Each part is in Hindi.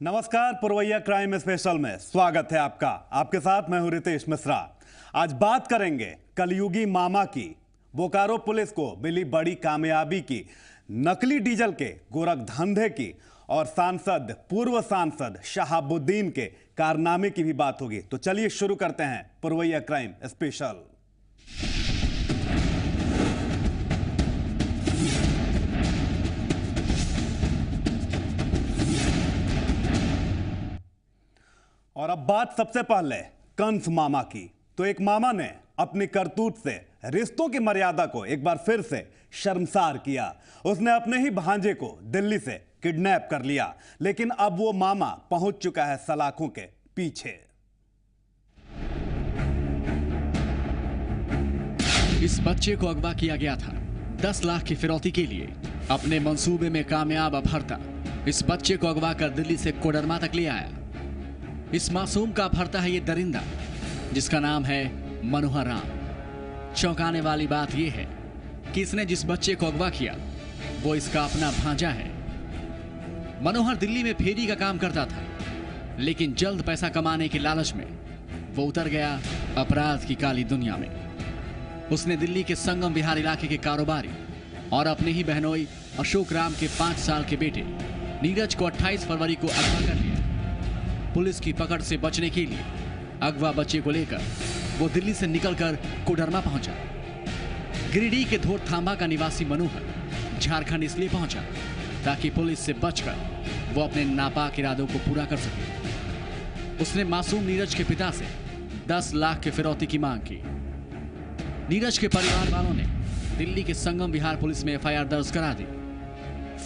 नमस्कार, पुरवैया क्राइम स्पेशल में स्वागत है आपका। आपके साथ मैं हूं रितेश मिश्रा। आज बात करेंगे कलयुगी मामा की। बोकारो पुलिस को मिली बड़ी कामयाबी की, नकली डीजल के गोरख धंधे की और पूर्व सांसद शहाबुद्दीन के कारनामे की भी बात होगी। तो चलिए शुरू करते हैं पुरवैया क्राइम स्पेशल। और अब बात सबसे पहले कंस मामा की। तो एक मामा ने अपनी करतूत से रिश्तों की मर्यादा को एक बार फिर से शर्मसार किया। उसने अपने ही भांजे को दिल्ली से किडनैप कर लिया, लेकिन अब वो मामा पहुंच चुका है सलाखों के पीछे। इस बच्चे को अगवा किया गया था 10 लाख की फिरौती के लिए। अपने मंसूबे में कामयाब अपहर्ता इस बच्चे को अगवा कर दिल्ली से कोडरमा तक ले आया। इस मासूम का अपहर्ता है ये दरिंदा, जिसका नाम है मनोहर राम। चौंकाने वाली बात यह है कि इसने जिस बच्चे को अगवा किया वो इसका अपना भांजा है। मनोहर दिल्ली में फेरी का काम करता था, लेकिन जल्द पैसा कमाने के लालच में वो उतर गया अपराध की काली दुनिया में। उसने दिल्ली के संगम विहार इलाके के कारोबारी और अपने ही बहनोई अशोक राम के 5 साल के बेटे नीरज को 28 फरवरी को अगवा कर लिया। पुलिस की पकड़ से बचने के लिए अगवा बच्चे को लेकर वो दिल्ली से निकलकर कोडरमा पहुंचा। गिरिडीह के धोर थांबा का निवासी मनोहर झारखंड इसलिए पहुंचा ताकि पुलिस से बचकर वो अपने नापाक इरादों को पूरा कर सके। उसने मासूम नीरज के पिता से 10 लाख की फिरौती की मांग की। नीरज के परिवार वालों ने दिल्ली के संगम विहार पुलिस में एफआईआर दर्ज करा दी।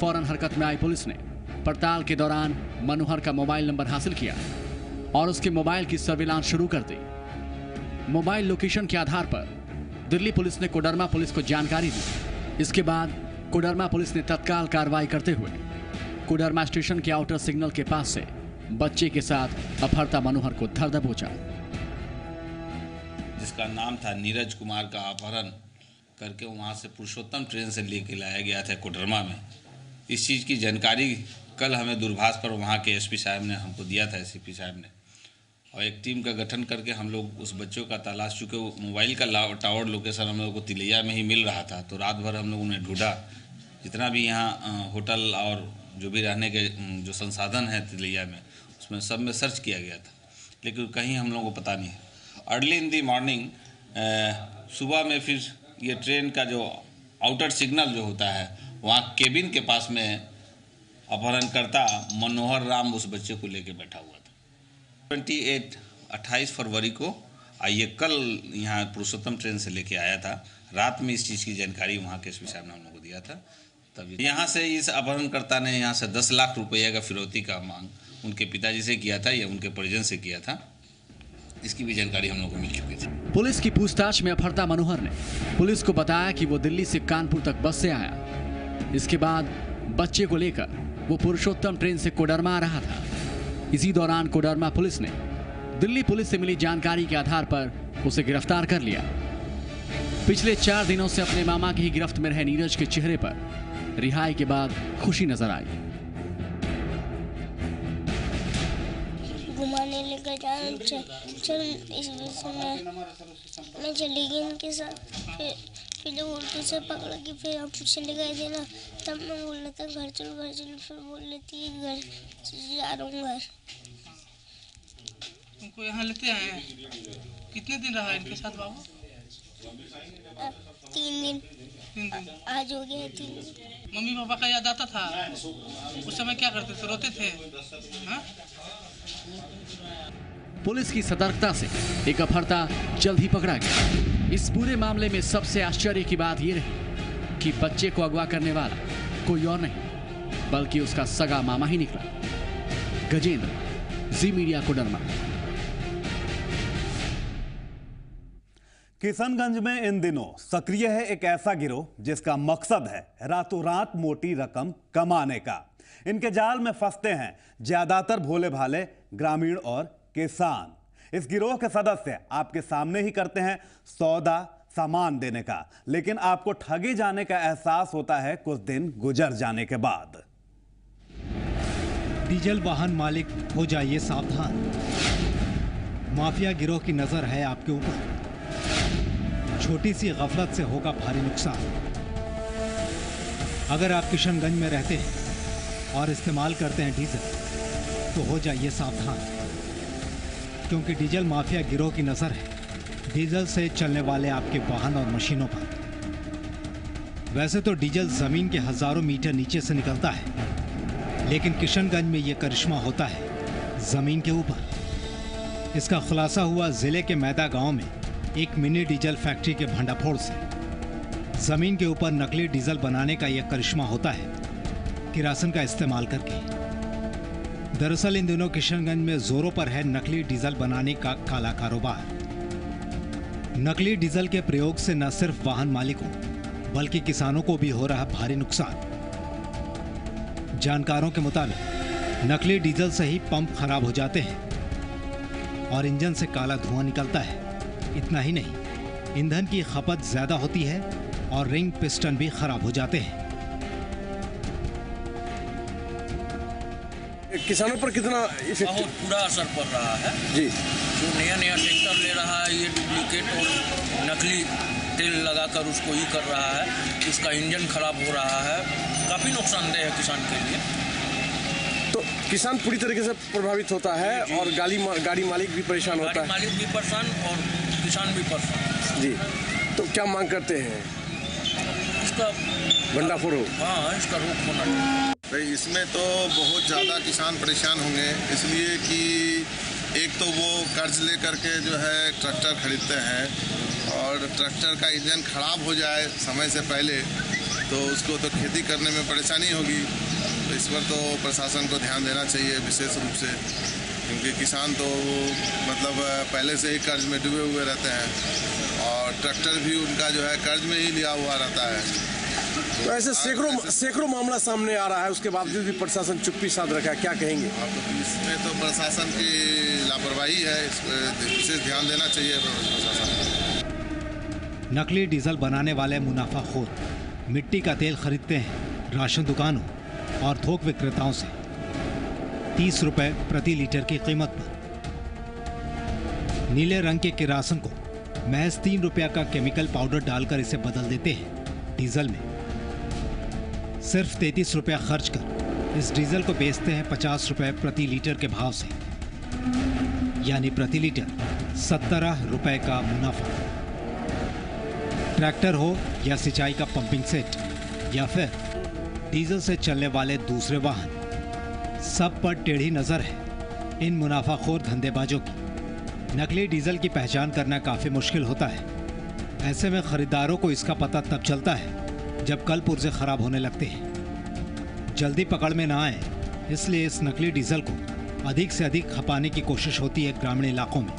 फौरन हरकत में आई पुलिस ने पड़ताल के दौरान मनोहर का मोबाइल नंबर हासिल किया और उसके मोबाइल की सर्विलांस शुरू कर दी। मोबाइल लोकेशन के आधार पर दिल्ली पुलिस ने कोडरमा पुलिस को जानकारी दी। इसके बाद कोडरमा पुलिस ने तत्काल कार्रवाई करते हुए कोडरमा स्टेशन के आउटर सिग्नल के पास से बच्चे के साथ अपहर्ता मनोहर को धर दबोचा। जिसका नाम था नीरज कुमार का अपहरण करके वहाँ से पुरुषोत्तम ट्रेन से लेके लाया गया था कोडरमा में। इस चीज़ की जानकारी कल हमें दूरभाष पर वहाँ के एसपी साहब ने हमको दिया था, एसपी साहब ने, और एक टीम का गठन करके हम लोग उस बच्चों का तलाश, चूँकि मोबाइल का टावर लोकेशन हम लोग को तिलैया में ही मिल रहा था, तो रात भर हम लोगों ने ढूंढा। जितना भी यहाँ होटल और जो भी रहने के जो संसाधन हैं तिलैया में, उसमें सब में सर्च किया गया था, लेकिन कहीं हम लोगों को पता नहीं है। अर्ली इन दी मॉर्निंग सुबह में फिर ये ट्रेन का जो आउटर सिग्नल जो होता है, वहाँ केबिन के पास में अपहरणकर्ता मनोहर राम उस बच्चे को लेके बैठा हुआ था। 28 फरवरी को ये कल यहाँ पुरुषोत्तम ट्रेन से लेके आया था। रात में इस चीज़ की जानकारी वहाँ के एसपी साहब ने हम लोग को दिया था। तभी यहाँ से इस अपहरणकर्ता ने यहाँ से 10 लाख रुपये का फिरौती का मांग उनके पिताजी से किया था या उनके परिजन से किया था। इसकी भी जानकारी हम लोग को मिल चुकी थी। पुलिस की पूछताछ में अपहर्ता मनोहर ने पुलिस को बताया कि वो दिल्ली से कानपुर तक बस से आया। इसके बाद बच्चे को लेकर वो पुरुषोत्तम ट्रेन से कोडरमा आ रहा था। इसी दौरान कोडरमा पुलिस ने दिल्ली पुलिस से मिली जानकारी के आधार पर उसे गिरफ्तार कर लिया। पिछले 4 दिनों से अपने मामा की ही गिरफ्त में रहे नीरज के चेहरे पर रिहाई के बाद खुशी नजर आई। घुमाने लेकर जाना चल इस मैं चली गई उनके साथ। फिर जब उल्टू से पकड़ के फिर हम चले गए थे ना, तब मैं बोल रहा था घर चलो। फिर बोल रही थी घर जा रहा हूँ घर। तुमको यहाँ लेते आए हैं, कितने दिन रहा इनके साथ बाबू? 3 दिन। 3 दिन आज हो गया 3 दिन। मम्मी पापा का याद आता था? उस समय क्या करते थे, रोते थे? हाँ? पुलिस की सतर्कता से एक अपहर्ता जल्द ही पकड़ा गया। इस पूरे मामले में सबसे आश्चर्य की बात यह रही कि बच्चे को अगवा करने वाला कोई और नहीं बल्कि उसका सगा मामा ही निकला। गजेंद्र, जी मीडिया, कोडरमा। किशनगंज में इन दिनों सक्रिय है एक ऐसा गिरोह जिसका मकसद है रातों रात मोटी रकम कमाने का। इनके जाल में फंसते हैं ज्यादातर भोले भाले ग्रामीण और किसान। इस गिरोह के सदस्य आपके सामने ही करते हैं सौदा सामान देने का, लेकिन आपको ठगे जाने का एहसास होता है कुछ दिन गुजर जाने के बाद। डीजल वाहन मालिक हो जाइए सावधान, माफिया गिरोह की नजर है आपके ऊपर। छोटी सी गफलत से होगा भारी नुकसान। अगर आप किशनगंज में रहते हैं और इस्तेमाल करते हैं डीजल, तो हो जाइए सावधान, क्योंकि डीजल माफिया गिरोह की नजर है डीजल से चलने वाले आपके वाहन और मशीनों पर। वैसे तो डीजल जमीन के हजारों मीटर नीचे से निकलता है, लेकिन किशनगंज में यह करिश्मा होता है जमीन के ऊपर। इसका खुलासा हुआ जिले के मैदा गांव में एक मिनी डीजल फैक्ट्री के भंडाफोड़ से। जमीन के ऊपर नकली डीजल बनाने का यह करिश्मा होता है किरासन का इस्तेमाल करके। दरअसल इन दिनों किशनगंज में जोरों पर है नकली डीजल बनाने का काला कारोबार। नकली डीजल के प्रयोग से न सिर्फ वाहन मालिकों बल्कि किसानों को भी हो रहा भारी नुकसान। जानकारों के मुताबिक नकली डीजल से ही पंप खराब हो जाते हैं और इंजन से काला धुआं निकलता है। इतना ही नहीं, ईंधन की खपत ज्यादा होती है और रिंग पिस्टन भी खराब हो जाते हैं। किसानों पर कितना बहुत बुरा असर पड़ रहा है जी। जो नया ट्रैक्टर ले रहा है, ये डुप्लीकेट और नकली तेल लगाकर उसको ही कर रहा है, उसका इंजन खराब हो रहा है। काफ़ी नुकसानदेह है किसान के लिए। तो किसान पूरी तरीके से प्रभावित होता है और गाड़ी मालिक भी परेशान होता है। मालिक भी परेशान और किसान भी परेशान जी। तो क्या मांग करते हैं? इसका भंडाफोड़ हो। हाँ, इसका रोक होना चाहिए। भाई इसमें तो बहुत ज़्यादा किसान परेशान होंगे, इसलिए कि एक तो वो कर्ज ले करके जो है ट्रैक्टर खरीदते हैं और ट्रैक्टर का इंजन खराब हो जाए समय से पहले तो उसको तो खेती करने में परेशानी होगी। तो इस पर तो प्रशासन को ध्यान देना चाहिए विशेष रूप से, क्योंकि किसान तो मतलब पहले से ही कर्ज में डूबे हुए रहते हैं और ट्रैक्टर भी उनका जो है कर्ज में ही लिया हुआ रहता है। तो ऐसे सैकड़ों मामला सामने आ रहा है, उसके बावजूद भी प्रशासन चुप्पी साध रखा है, क्या कहेंगे? इसमें तो प्रशासन की लापरवाही है, इस पर विशेष ध्यान देना चाहिए प्रशासन को। नकली डीजल बनाने वाले मुनाफाखोर मिट्टी का तेल खरीदते हैं राशन दुकानों और थोक विक्रेताओं से 30 रुपए प्रति लीटर की कीमत पर। नीले रंग के किरासन को महज 3 रुपया का केमिकल पाउडर डालकर इसे बदल देते हैं डीजल में। सिर्फ 33 रुपया खर्च कर इस डीजल को बेचते हैं 50 रुपए प्रति लीटर के भाव से, यानी प्रति लीटर 17 रुपए का मुनाफा। ट्रैक्टर हो या सिंचाई का पंपिंग सेट या फिर डीजल से चलने वाले दूसरे वाहन, सब पर टेढ़ी नजर है इन मुनाफाखोर धंधेबाजों की। नकली डीजल की पहचान करना काफी मुश्किल होता है। ऐसे में खरीदारों को इसका पता तब चलता है जब कल पुर्जे खराब होने लगते हैं। जल्दी पकड़ में ना आए, इसलिए इस नकली डीजल को अधिक से अधिक खपाने की कोशिश होती है ग्रामीण इलाकों में।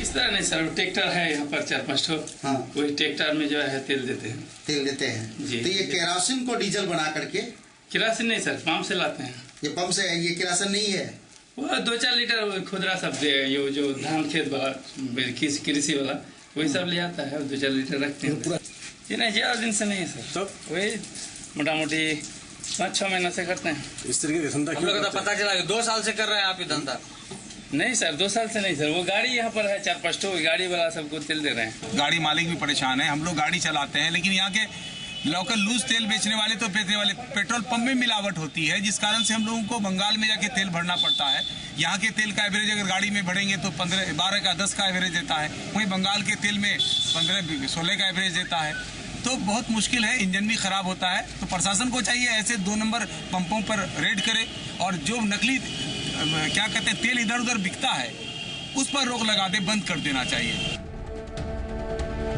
इस तरह नहीं सर, ट्रैक्टर है यहाँ पर 4-5 ठो। हाँ। वही ट्रैक्टर में जो है तेल देते हैं जी। तो ये केरोसिन को डीजल बना करके? किरासन नहीं सर, पंप से लाते हैं। ये पंप से, ये किरासन नहीं है? वो 2-4 लीटर खुदरा सब ये जो धान खेत वाला कृषि वाला वही सब ले आता है, 2-4 लीटर रखते हैं। ये नहीं, ज्यादा दिन से नहीं है सर, तो वही मोटा मोटी 5-6 महीना से करते हैं। इस तरीके का धंधा क्यों? पता चला 2 साल से कर रहे हैं आप ये धंधा? नहीं सर, 2 साल से नहीं सर, वो गाड़ी यहाँ पर है 4-5 ठो, गाड़ी वाला सबको तेल दे रहे हैं। गाड़ी मालिक भी परेशान है, हम लोग गाड़ी चलाते हैं, लेकिन यहाँ के लोकल लूज तेल बेचने वाले तो बेचने वाले पेट्रोल पंप में मिलावट होती है, जिस कारण से हम लोगों को बंगाल में जाके तेल भरना पड़ता है। यहाँ के तेल का एवरेज अगर गाड़ी में भरेंगे तो 12 का 10 का एवरेज देता है, वहीं बंगाल के तेल में 15-16 का एवरेज देता है। तो बहुत मुश्किल है, इंजन भी खराब होता है। तो प्रशासन को चाहिए ऐसे 2 नंबर पंपों पर रेड करे और जो नकली क्या कहते हैं तेल इधर उधर बिकता है उस पर रोक लगा दे, बंद कर देना चाहिए।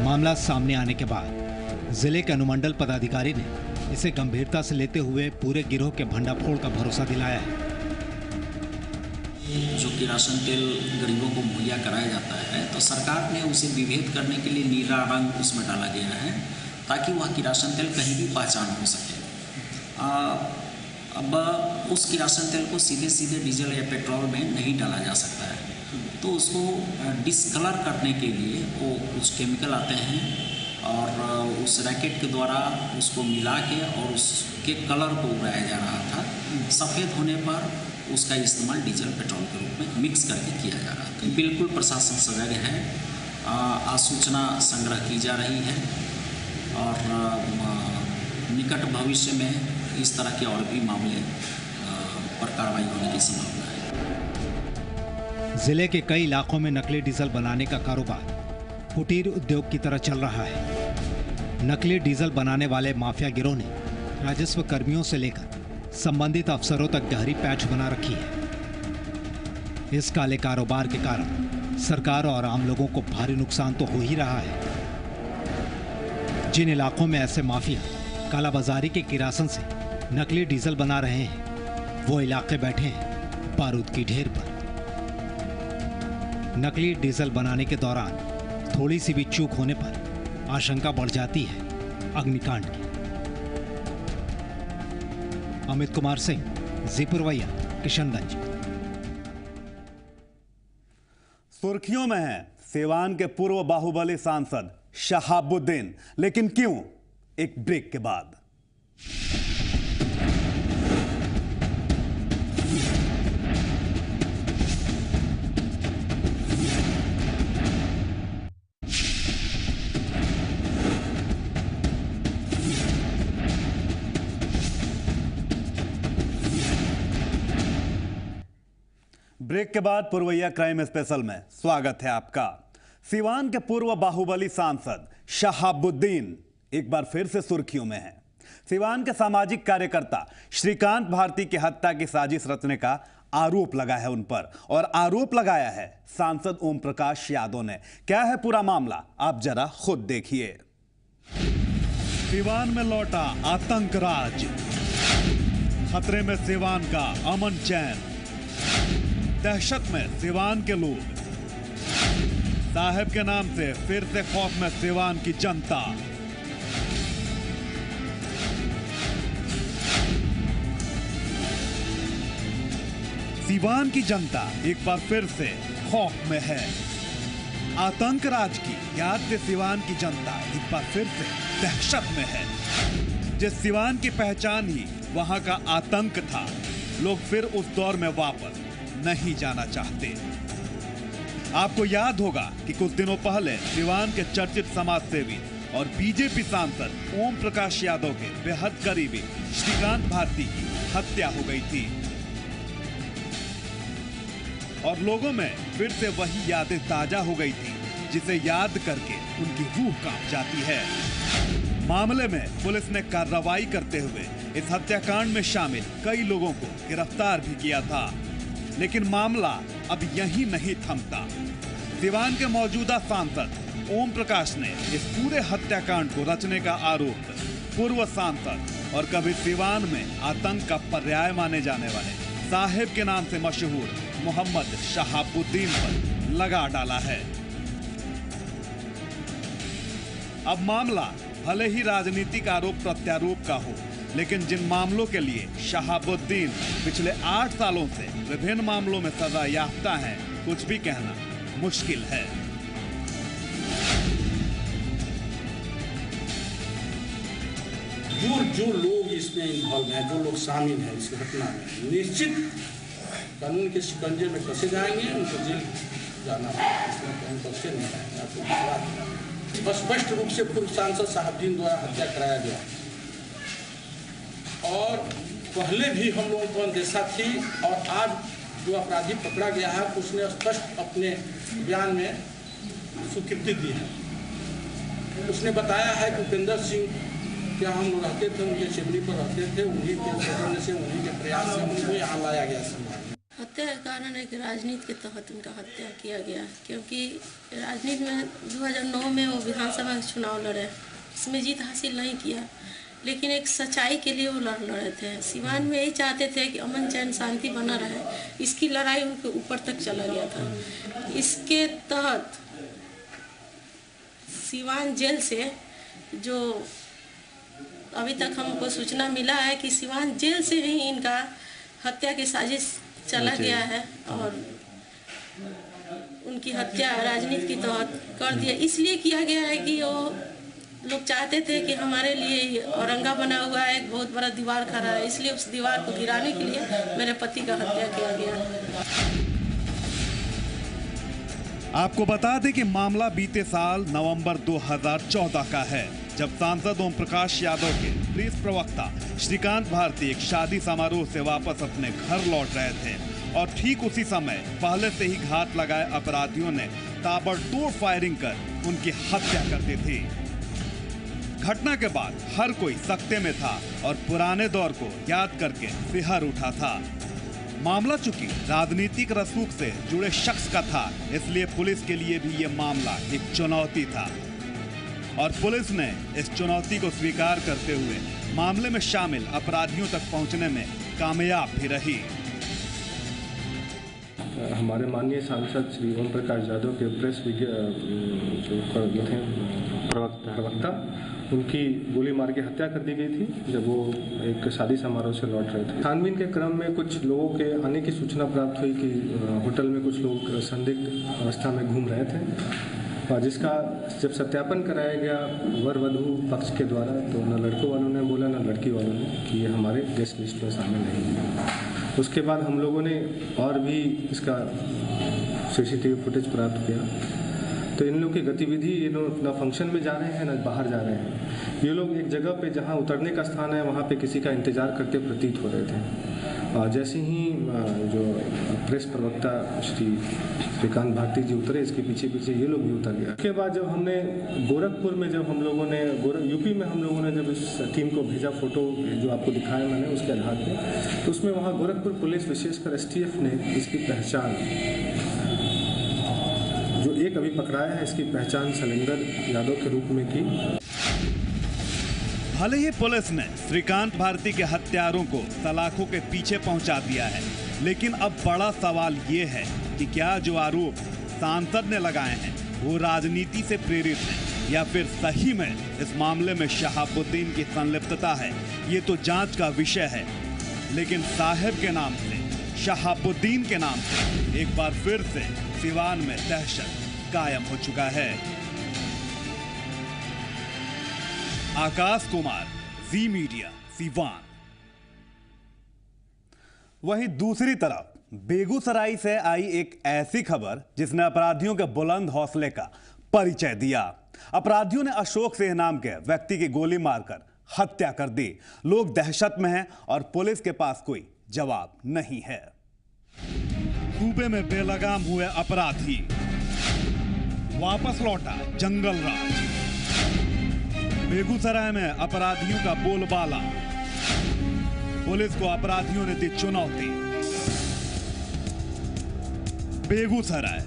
मामला सामने आने के बाद जिले के अनुमंडल पदाधिकारी ने इसे गंभीरता से लेते हुए पूरे गिरोह के भंडाफोड़ का भरोसा दिलाया है। जो किरासन तेल गरीबों को मुहैया कराया जाता है, तो सरकार ने उसे विभेद करने के लिए नीला रंग उसमें डाला गया है ताकि वह किरासन तेल कहीं भी पहचान हो सके। अब उस किरासन तेल को सीधे डीजल या पेट्रोल में नहीं डाला जा सकता है, तो उसको डिस्कलर करने के लिए वो कुछ केमिकल आते हैं और उस रैकेट के द्वारा उसको मिला के और उसके कलर को उड़ाया जा रहा था। सफ़ेद होने पर उसका इस्तेमाल डीजल पेट्रोल के रूप में मिक्स करके किया जा रहा है। बिल्कुल प्रशासन सजग है, सूचना संग्रह की जा रही है और निकट भविष्य में इस तरह के और भी मामले पर कार्रवाई होने की संभावना है। जिले के कई इलाकों में नकली डीजल बनाने का कारोबार कुटीर उद्योग की तरह चल रहा है। नकली डीजल बनाने वाले माफिया गिरोह ने राजस्व कर्मियों से लेकर संबंधित अफसरों तक गहरी पैठ बना रखी है। इस काले कारोबार के कारण सरकार और आम लोगों को भारी नुकसान तो हो ही रहा है। जिन इलाकों में ऐसे माफिया कालाबाजारी के किरासन से नकली डीजल बना रहे हैं, वो इलाके बैठे हैं बारूद की ढेर पर। नकली डीजल बनाने के दौरान थोड़ी सी भी चूक होने पर आशंका बढ़ जाती है अग्निकांड की। अमित कुमार सिंह, जीपुरवैया, किशनगंज। सुर्खियों में है सीवान के पूर्व बाहुबली सांसद शहाबुद्दीन, लेकिन क्यों? एक ब्रेक के बाद। ब्रेक के बाद पुरवैया क्राइम स्पेशल में स्वागत है आपका। सीवान के पूर्व बाहुबली सांसद शहाबुद्दीन एक बार फिर से सुर्खियों में हैं। सीवान के सामाजिक कार्यकर्ता श्रीकांत भारती की हत्या की साजिश रचने का आरोप लगा है उन पर, और आरोप लगाया है सांसद ओम प्रकाश यादव ने। क्या है पूरा मामला, आप जरा खुद देखिए। सीवान में लौटा आतंक राज, खतरे में सीवान का अमन चैन, दहशत में सीवान के लोग, साहब के नाम से फिर से खौफ में सीवान की जनता। सीवान की जनता एक बार फिर से खौफ में है। आतंक राज की याद से सीवान की जनता एक बार फिर से दहशत में है। जिस सीवान की पहचान ही वहां का आतंक था, लोग फिर उस दौर में वापस नहीं जाना चाहते। आपको याद होगा कि कुछ दिनों पहले सीवान के चर्चित समाज सेवी और बीजेपी सांसद ओम प्रकाश यादव के बेहद करीबी श्रीकांत भारती की हत्या हो गई थी, और लोगों में फिर से वही यादें ताजा हो गई थी जिसे याद करके उनकी रूह कांप जाती है। मामले में पुलिस ने कार्रवाई करते हुए इस हत्याकांड में शामिल कई लोगों को गिरफ्तार भी किया था, लेकिन मामला अब यहीं नहीं थमता। सीवान के मौजूदा सांसद ओम प्रकाश ने इस पूरे हत्याकांड को रचने का आरोप पूर्व सांसद और कभी सीवान में आतंक का पर्याय माने जाने वाले साहिब के नाम से मशहूर मोहम्मद शहाबुद्दीन पर लगा डाला है। अब मामला भले ही राजनीतिक आरोप प्रत्यारोप का हो, लेकिन जिन मामलों के लिए शहाबुद्दीन पिछले 8 सालों से विभिन्न मामलों में सजा याफ्ता हैं, कुछ भी कहना मुश्किल है। जो लोग इसमें इन्वॉल्व हैं, जो लोग शामिल हैं इस घटना में, निश्चित कानून के शिकंजे में कसे जाएंगे, उनको जेल जाना होगा, इसमें कसे नहीं जाएंगे। आपको विश्वास, स्पष्ट रूप से पूर्व सांसद शहाबुद्दीन द्वारा हत्या कराया गया, और पहले भी हम लोगों को अंदेशा थी, और आज जो अपराधी पकड़ा गया है उसने स्पष्ट अपने बयान में स्वीकृति दी है। उसने बताया है कि उपेंद्र सिंह क्या हम लोग रहते थे, उनके चिमनी पर रहते थे, उन्हीं के सौजन्य से, उन्हीं के प्रयास से उनको यहाँ लाया गया। हत्या का कारण है कि राजनीति के तहत उनका हत्या किया गया, क्योंकि राजनीति में 2009 में वो विधानसभा के चुनाव लड़े, इसमें जीत हासिल नहीं किया, लेकिन एक सच्चाई के लिए वो लड़े थे। सीवान में यही चाहते थे कि अमन चैन शांति बना रहे, इसकी लड़ाई उनके ऊपर तक चला गया था। इसके तहत सीवान जेल से जो अभी तक हमको सूचना मिला है कि सीवान जेल से ही इनका हत्या की साजिश चला गया है, और उनकी हत्या राजनीति के तहत कर दिया। इसलिए किया गया है कि वो लोग चाहते थे कि हमारे लिए औरंगा बना हुआ है, एक बहुत बड़ा दीवार खड़ा है, इसलिए उस दीवार को गिराने के लिए मेरे पति का हत्या किया गया। आपको बता दें कि मामला बीते साल नवंबर 2014 का है, जब सांसद ओम प्रकाश यादव के प्रेस प्रवक्ता श्रीकांत भारती एक शादी समारोह से वापस अपने घर लौट रहे थे और ठीक उसी समय पहले से ही घात लगाए अपराधियों ने ताबड़तोड़ फायरिंग कर उनकी हत्या कर दी थी। घटना के बाद हर कोई सख्ते में था और पुराने दौर को याद करके सिहर उठा था। मामला चूंकि राजनीतिक रसूख से जुड़े शख्स का था, इसलिए पुलिस के लिए भी ये मामला एक चुनौती था और पुलिस ने इस चुनौती को स्वीकार करते हुए मामले में शामिल अपराधियों तक पहुंचने में कामयाब भी रही। हमारे माननीय सांसद श्री ओम प्रकाश यादव के प्रेस प्रवक्ता उनकी गोली मार के हत्या कर दी गई थी जब वो एक शादी समारोह से लौट रहे थे। छानबीन के क्रम में कुछ लोगों के आने की सूचना प्राप्त हुई कि होटल में कुछ लोग संदिग्ध अवस्था में घूम रहे थे और जिसका जब सत्यापन कराया गया वर वधू पक्ष के द्वारा, तो न लड़कों वालों ने बोला न लड़की वालों ने कि ये हमारे गेस्ट लिस्ट में शामिल नहीं है। उसके बाद हम लोगों ने और भी इसका सीसीटीवी फुटेज प्राप्त किया, तो इन लोग की गतिविधि, ये लोग न फंक्शन में जा रहे हैं न बाहर जा रहे हैं। ये लोग एक जगह पे जहाँ उतरने का स्थान है वहाँ पे किसी का इंतजार करते प्रतीत हो रहे थे। और जैसे ही जो प्रेस प्रवक्ता श्रीकांत भारती जी उतरे, इसके पीछे पीछे ये लोग भी उतर गया। उसके बाद जब हमने गोरखपुर में, जब हम लोगों ने यूपी में हम लोगों ने जब इस टीम को भेजा, फोटो जो आपको दिखाया मैंने उसके आधार पर, तो उसमें वहाँ गोरखपुर पुलिस विशेषकर STF ने इसकी पहचान, जो एक अभी पकड़ाया है, इसकी पहचान शैलेंद्र यादव के रूप में की। भले ही पुलिस ने श्रीकांत भारती के हत्यारों को सलाखों के पीछे पहुंचा दिया है, लेकिन अब बड़ा सवाल ये है कि क्या जो आरोप सांसद ने लगाए हैं वो राजनीति से प्रेरित है या फिर सही में इस मामले में शहाबुद्दीन की संलिप्तता है। ये तो जांच का विषय है, लेकिन साहब के नाम से, शहाबुद्दीन के नाम से एक बार फिर से सिवान में दहशत कायम हो चुका है। आकाश कुमार, जी मीडिया, सिवान। वहीं दूसरी तरफ बेगूसराय से आई एक ऐसी खबर जिसने अपराधियों के बुलंद हौसले का परिचय दिया। अपराधियों ने अशोक सिंह नाम के व्यक्ति की गोली मारकर हत्या कर दी। लोग दहशत में हैं और पुलिस के पास कोई जवाब नहीं है। सूबे में बेलगाम हुए अपराधी, वापस लौटा जंगल राज। बेगूसराय में अपराधियों का बोलबाला, पुलिस को अपराधियों ने दी चुनौती। बेगूसराय,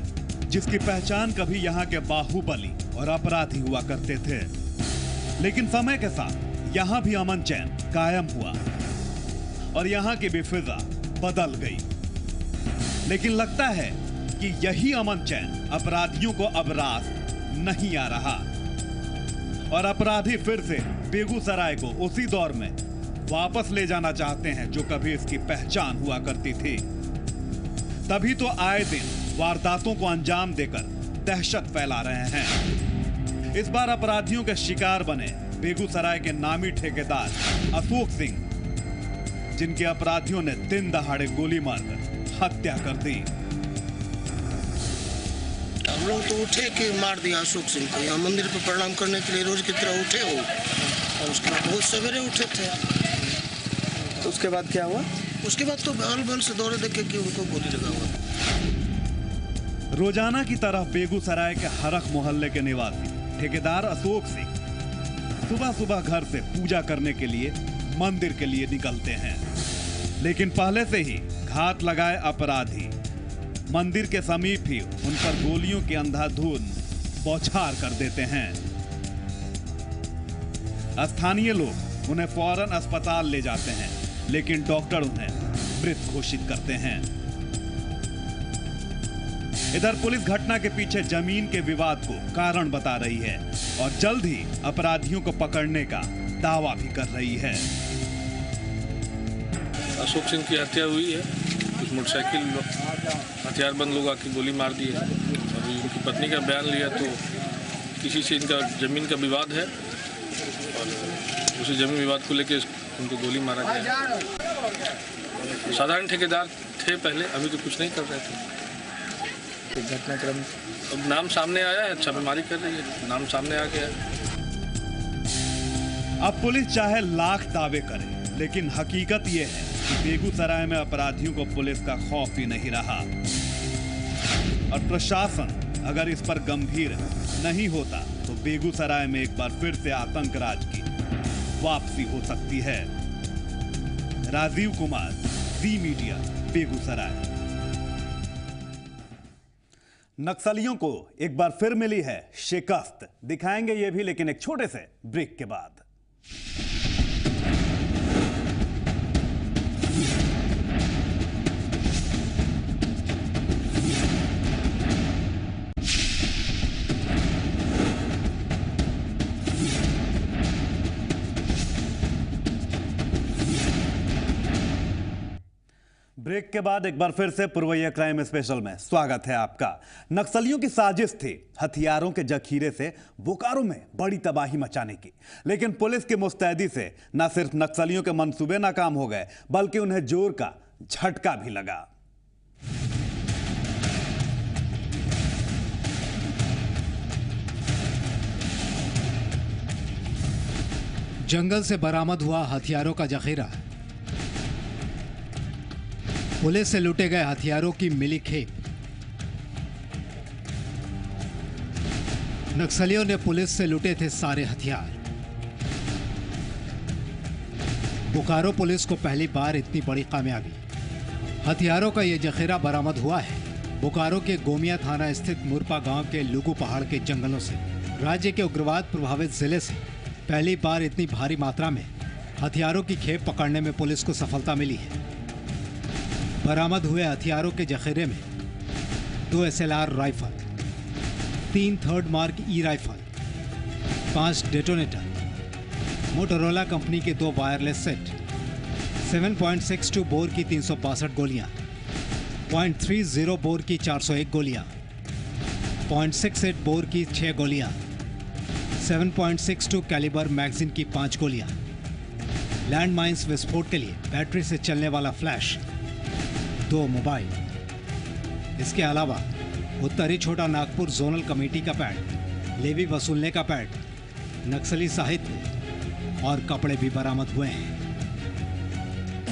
जिसकी पहचान कभी यहां के बाहुबली और अपराधी हुआ करते थे, लेकिन समय के साथ यहां भी अमन चैन कायम हुआ और यहां की भी फिजा बदल गई। लेकिन लगता है कि यही अमन चैन अपराधियों को अब रास नहीं आ रहा और अपराधी फिर से बेगूसराय को उसी दौर में वापस ले जाना चाहते हैं जो कभी इसकी पहचान हुआ करती थी। तभी तो आए दिन वारदातों को अंजाम देकर दहशत फैला रहे हैं। इस बार अपराधियों के शिकार बने बेगूसराय के नामी ठेकेदार अशोक सिंह, जिनके अपराधियों ने दिन दहाड़े गोली मारकर हत्या कर दी। हम लोग तो उठे कि मार दिया अशोक सिंह को। यहाँ मंदिर पर प्रणाम करने के लिए रोज की तरह उठे हो और उसके बाद बहुत सवेरे उठे थे। तो उसके बाद क्या हुआ? उसके बाद तो बहल बहल से दौड़े देखे कि उनको गोली लगा हुआ। रोजाना की तरह बेगूसराय के हरख मोहल्ले के निवासी ठेकेदार अशोक सिंह सुबह सुबह घर से पूजा करने के लिए मंदिर के लिए निकलते हैं, लेकिन पहले से ही घात लगाए अपराधी मंदिर के समीप ही उन पर गोलियों की अंधाधुंध बौछार कर देते हैं। स्थानीय लोग उन्हें फौरन अस्पताल ले जाते हैं, लेकिन डॉक्टर उन्हें मृत घोषित करते हैं। इधर पुलिस घटना के पीछे जमीन के विवाद को कारण बता रही है और जल्द ही अपराधियों को पकड़ने का दावा भी कर रही है। अशोक सिंह की हत्या हुई है, कुछ मोटरसाइकिल हथियारबंद लोग आके गोली मार दी है। अभी उनकी पत्नी का बयान लिया तो किसी से इनका जमीन का विवाद है और उसी जमीन विवाद को लेकर उनको गोली मारा गया। साधारण ठेकेदार थे पहले, अभी तो कुछ नहीं कर रहे थे। घटनाक्रम अब नाम सामने आया है, छापेमारी कर रही है, नाम सामने आ गया। अब पुलिस चाहे लाख दावे करे, लेकिन हकीकत यह है कि बेगूसराय में अपराधियों को पुलिस का खौफ ही नहीं रहा। और प्रशासन अगर इस पर गंभीर नहीं होता तो बेगूसराय में एक बार फिर से आतंक राज की वापसी हो सकती है। राजीव कुमार, ज़ी मीडिया, बेगूसराय। नक्सलियों को एक बार फिर मिली है शिकस्त, दिखाएंगे ये भी, लेकिन एक छोटे से ब्रेक के बाद। ब्रेक के बाद एक बार फिर से पुरवैया क्राइम स्पेशल में स्वागत है आपका। नक्सलियों की साजिश थी हथियारों के जखीरे से बोकारो में बड़ी तबाही मचाने की, लेकिन पुलिस की मुस्तैदी से न सिर्फ नक्सलियों के मंसूबे नाकाम हो गए, बल्कि उन्हें जोर का झटका भी लगा। जंगल से बरामद हुआ हथियारों का जखीरा, पुलिस से लूटे गए हथियारों की मिली खेप। नक्सलियों ने पुलिस से लूटे थे सारे हथियार। बोकारो पुलिस को पहली बार इतनी बड़ी कामयाबी। हथियारों का यह जखीरा बरामद हुआ है बोकारो के गोमिया थाना स्थित मुरपा गांव के लुगु पहाड़ के जंगलों से। राज्य के उग्रवाद प्रभावित जिले से पहली बार इतनी भारी मात्रा में हथियारों की खेप पकड़ने में पुलिस को सफलता मिली है। बरामद हुए हथियारों के जखीरे में 2 SLR राइफल, 3 थर्ड मार्क ई राइफल, 5 डेटोनेटर, मोटोरोला कंपनी के 2 वायरलेस सेट, 7.62 बोर की 362 गोलियां, 0.30 बोर की 401 गोलियां, 0.68 बोर की 6 गोलियां, 7.62 कैलिबर मैगजीन की 5 गोलियां, लैंड माइंस विस्फोट के लिए बैटरी से चलने वाला फ्लैश, 2 मोबाइल। इसके अलावा उत्तरी छोटा नागपुर जोनल कमेटी का पैड, लेवी वसूलने का पैड, नक्सली साहित्य और कपड़े भी बरामद हुए हैं।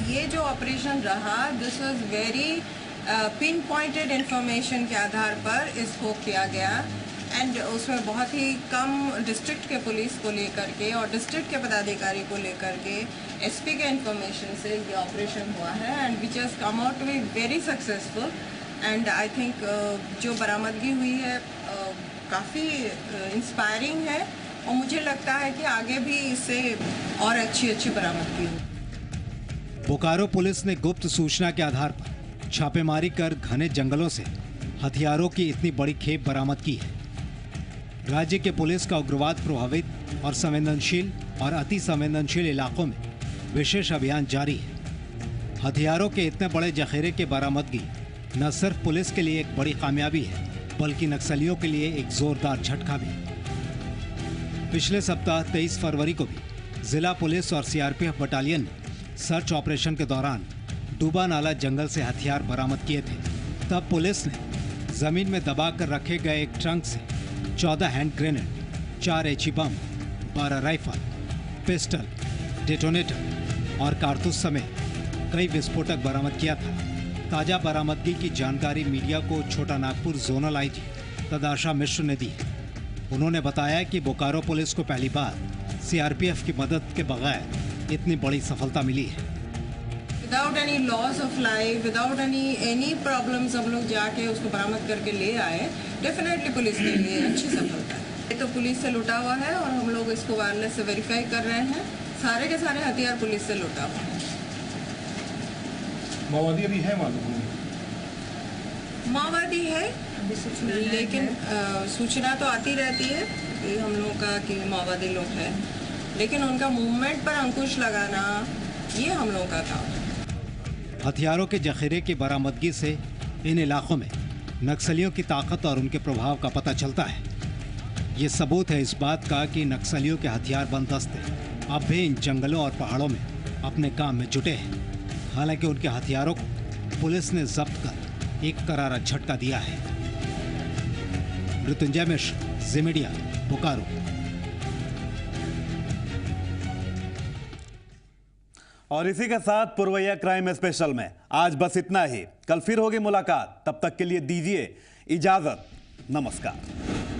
ये जो ऑपरेशन रहा, this was very pin pointed information के आधार पर इसको किया गया एंड उसमें बहुत ही कम डिस्ट्रिक्ट के पुलिस को लेकर के और डिस्ट्रिक्ट के पदाधिकारी को लेकर के एसपी के इंफॉर्मेशन से ये ऑपरेशन हुआ है and which has come out to be very successful and I think जो बरामदगी हुई है काफ़ी इंस्पायरिंग है और मुझे लगता है कि आगे भी इससे और अच्छी बरामदगी हो। बोकारो पुलिस ने गुप्त सूचना के आधार पर छापेमारी कर घने जंगलों से हथियारों की इतनी बड़ी खेप बरामद की है। राज्य के पुलिस का उग्रवाद प्रभावित और संवेदनशील और अति संवेदनशील इलाकों में विशेष अभियान जारी है। हथियारों के इतने बड़े जखीरे की बरामदगी न सिर्फ पुलिस के लिए एक बड़ी कामयाबी है, बल्कि नक्सलियों के लिए एक जोरदार झटका भी। पिछले सप्ताह 23 फरवरी को भी जिला पुलिस और सीआरपीएफ बटालियन ने सर्च ऑपरेशन के दौरान डूबा नाला जंगल से हथियार बरामद किए थे। तब पुलिस ने जमीन में दबाकर रखे गए एक ट्रंक से 14 hand grenade, 4 HE bomb, 12 rifle, pistol, detonator और कारतूस समेत कई विस्फोटक बरामद किया था। ताजा बरामदगी की जानकारी मीडिया को छोटा नागपुर जोनल आईजी तदाशा मिश्र ने दी। उन्होंने बताया कि बोकारो पुलिस को पहली बार सीआरपीएफ की मदद के बगैर इतनी बड़ी सफलता मिली है। Without any loss of life, without any problems हम लोग जाके उसको बरामद करके ले आए। डेफिनेटली पुलिस के लिए अच्छी सफलता है। ये तो पुलिस से लूटा हुआ है और हम लोग इसको वायरलेस से वेरीफाई कर रहे हैं। सारे के सारे हथियार पुलिस से लूटा हुआ है। माओवादी अभी है मालूम? माओवादी है, लेकिन सूचना तो आती रहती है कि हम लोग का कि माओवादी लोग हैं, लेकिन उनका मूवमेंट पर अंकुश लगाना ये हम लोगों का काम है। हथियारों के जखीरे की बरामदगी से इन इलाकों में नक्सलियों की ताकत और उनके प्रभाव का पता चलता है। ये सबूत है इस बात का कि नक्सलियों के हथियारबंद दस्ते अब भी इन जंगलों और पहाड़ों में अपने काम में जुटे हैं। हालांकि उनके हथियारों को पुलिस ने जब्त कर एक करारा झटका दिया है। मृत्युंजय मिश्र, जी मीडिया, बोकारो। और इसी के साथ पुरवैया क्राइम स्पेशल में आज बस इतना ही। कल फिर होगी मुलाकात, तब तक के लिए दीजिए इजाजत। नमस्कार।